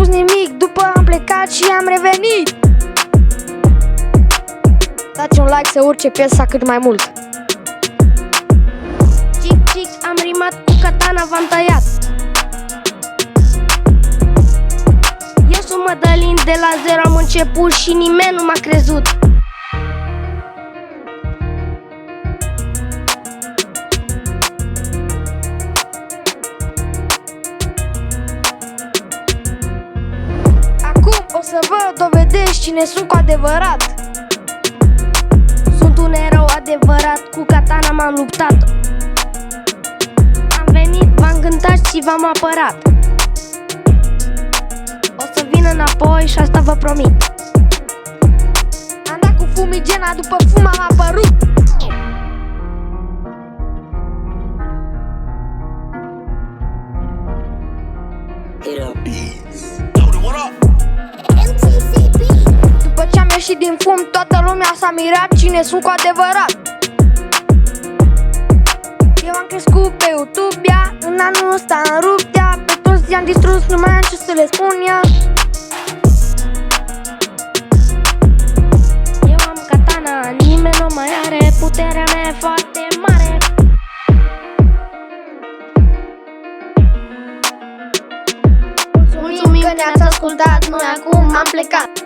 spus nimic, după am plecat și am revenit. Dați un like să urce piesa cât mai mult. Cic, cic, am rimat cu katana, v-am tăiat. Eu sunt Mădălin, de la zero am început și nimeni nu m-a crezut. Acum o să vă dovedesc cine sunt cu adevărat. Sunt un erou adevărat, cu katana m-am luptat. Am venit, v-am gândat și v-am apărat. O să vin înapoi și asta vă promit. Am dat cu fumigena, după fum am apărut. După ce am ieșit din fum, toată lumea s-a mirat cine sunt cu adevărat. Eu am crescut pe YouTube, în anul ăsta am rupt ea. Pe toți i-am distrus, nu mai am ce să le spun ea. Eu am katana, nimeni nu mai are, puterea mea e foarte mare. Mulțumim că ne-ați ascultat, noi acum am plecat.